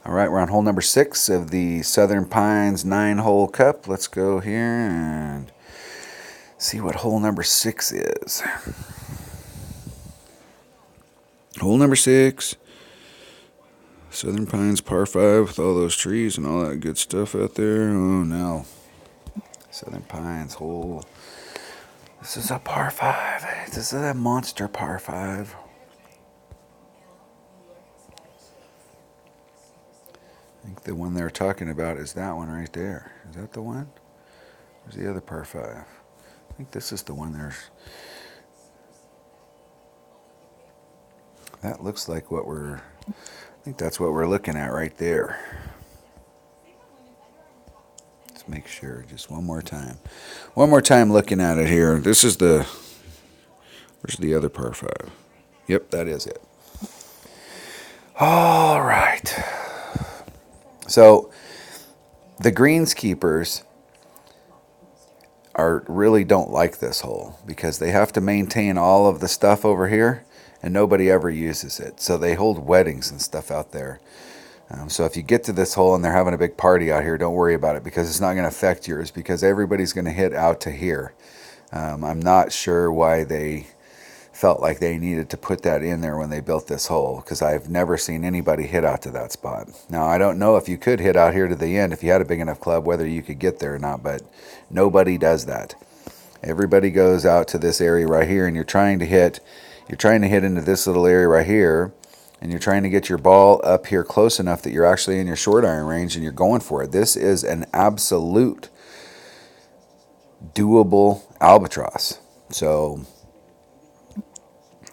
All right, we're on hole number 6 of the Southern Pines 9-hole cup. Let's go here and see what hole number 6 is. Hole number 6, Southern Pines par 5 with all those trees and all that good stuff out there. Oh no. Southern Pines hole. This is a par 5. This is a monster par 5. I think the one they're talking about is that one right there. Is that the one? Where's the other par 5? I think this is the one there's... That looks like what we're... I think that's what we're looking at right there. Let's make sure just one more time. One more time looking at it here. This is the... Where's the other par 5? Yep, that is it. All right. So the greenskeepers really don't like this hole because they have to maintain all of the stuff over here and nobody ever uses it. So they hold weddings and stuff out there. So if you get to this hole and they're having a big party out here, don't worry about it because it's not going to affect yours because everybody's going to hit out to here. I'm not sure why they felt like they needed to put that in there when they built this hole because I've never seen anybody hit out to that spot. Now, I don't know if you could hit out here to the end if you had a big enough club, whether you could get there or not, but nobody does that. Everybody goes out to this area right here and you're trying to hit into this little area right here and you're trying to get your ball up here close enough that you're actually in your short iron range and you're going for it. This is an absolute doable albatross. So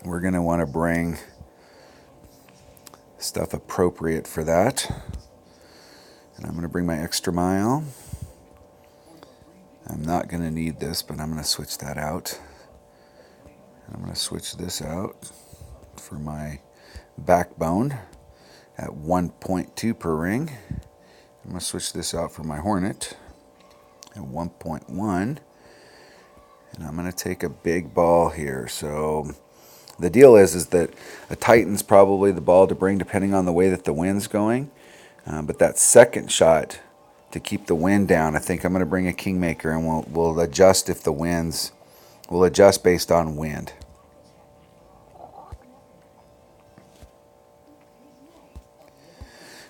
we're going to want to bring stuff appropriate for that. And I'm going to bring my extra mile. I'm not going to need this, but I'm going to switch that out. I'm going to switch this out for my backbone at 1.2 per ring. I'm going to switch this out for my Hornet at 1.1. And I'm going to take a big ball here. So the deal is that a Titan's probably the ball to bring depending on the way that the wind's going. But that second shot to keep the wind down, I think I'm going to bring a Kingmaker and we'll adjust if the winds, we'll adjust based on wind.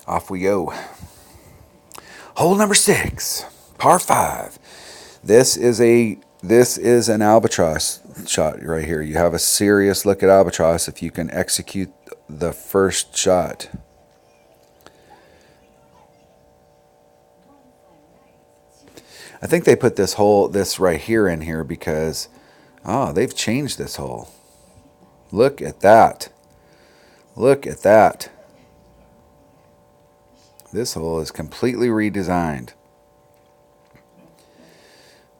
Off we go. Hole number 6, par 5. This is an albatross shot right here. You have a serious look at albatross if you can execute the first shot. I think they put this right here in here because, they've changed this hole. Look at that. Look at that. This hole is completely redesigned.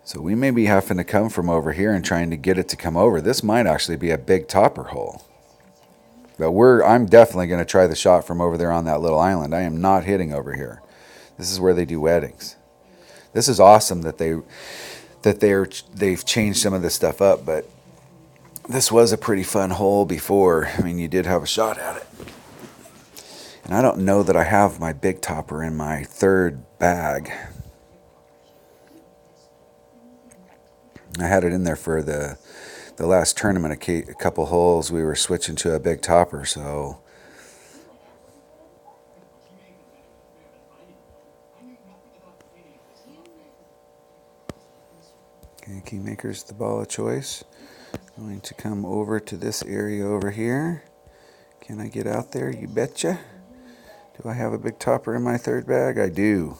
So we may be having to come from over here and trying to get it to come over. This might actually be a big topper hole. But I'm definitely going to try the shot from over there on that little island. I am not hitting over here. This is where they do weddings. This is awesome that they've changed some of this stuff up, but this was a pretty fun hole before. I mean, you did have a shot at it. And I don't know that I have my big topper in my third bag. I had it in there for the last tournament, a couple holes. We were switching to a big topper, so okay, Kingmaker's the ball of choice. Going to come over to this area over here. Can I get out there? You betcha. Do I have a big topper in my third bag? I do.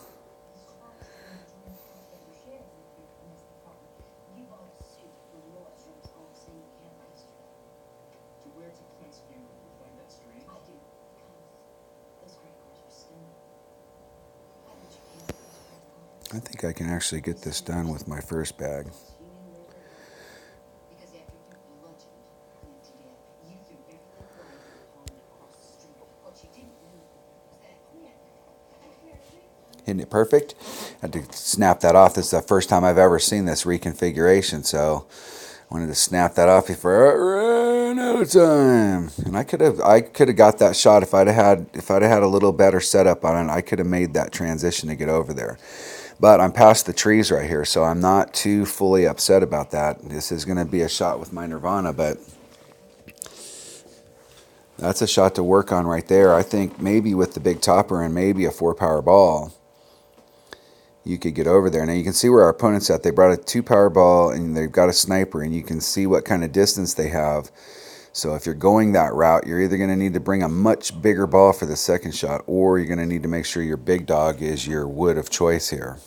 I think I can actually get this done with my first bag. Isn't it perfect? I had to snap that off. This is the first time I've ever seen this reconfiguration, so I wanted to snap that off before. ran out of time. And I could have got that shot if I'd have had a little better setup on it. I could have made that transition to get over there. But I'm past the trees right here, so I'm not too fully upset about that. This is going to be a shot with my Nirvana, but that's a shot to work on right there. I think maybe with the big topper and maybe a 4-power ball, you could get over there. Now you can see where our opponent's at. They brought a 2-power ball and they've got a sniper, and you can see what kind of distance they have. So if you're going that route, you're either going to need to bring a much bigger ball for the second shot, or you're going to need to make sure your big dog is your wood of choice here.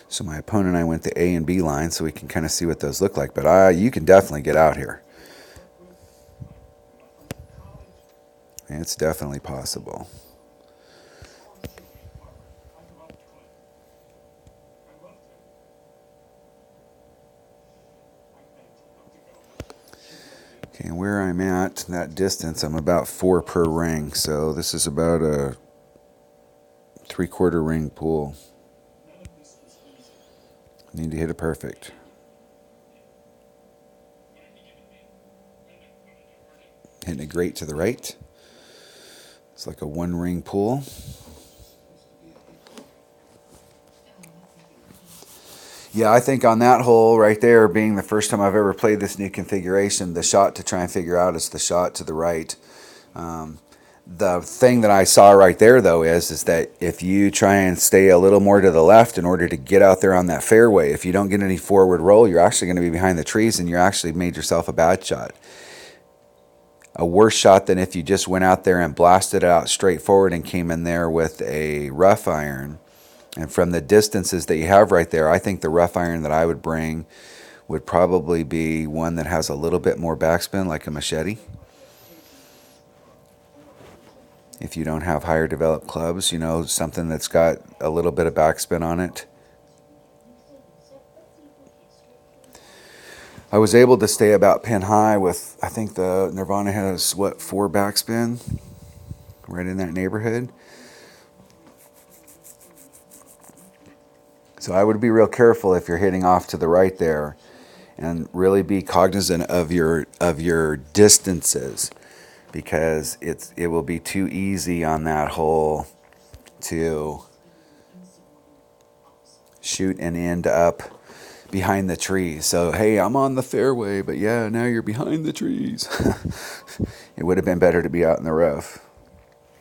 So my opponent and I went the A and B line so we can kind of see what those look like. But you can definitely get out here. It's definitely possible. Okay, and where I'm at, that distance, I'm about 4 per ring. So this is about a 3/4 ring pool. Need to hit it perfect. Hitting it great to the right. It's like a 1-ring pool. Yeah, I think on that hole right there, being the first time I've ever played this new configuration, the shot to try and figure out is the shot to the right. The thing that I saw right there, though, is that if you try and stay a little more to the left in order to get out there on that fairway, if you don't get any forward roll, you're actually going to be behind the trees and you're actually made yourself a bad shot. A worse shot than if you just went out there and blasted it out straight forward and came in there with a rough iron. And from the distances that you have right there, I think the rough iron that I would bring would probably be one that has a little bit more backspin, like a machete. If you don't have higher developed clubs, something that's got a little bit of backspin on it. I was able to stay about pin high with, I think the Nirvana has, 4 backspin? Right in that neighborhood. So I would be real careful if you're hitting off to the right there, and really be cognizant of your distances, because it will be too easy on that hole to shoot and end up behind the trees. So hey, I'm on the fairway, but yeah, now you're behind the trees. It would have been better to be out in the rough.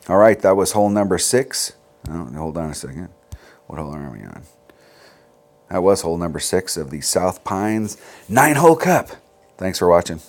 All right, that was hole number 6. Oh, hold on a second. What hole are we on? That was hole number 6 of the South Pines 9-hole Cup. Thanks for watching.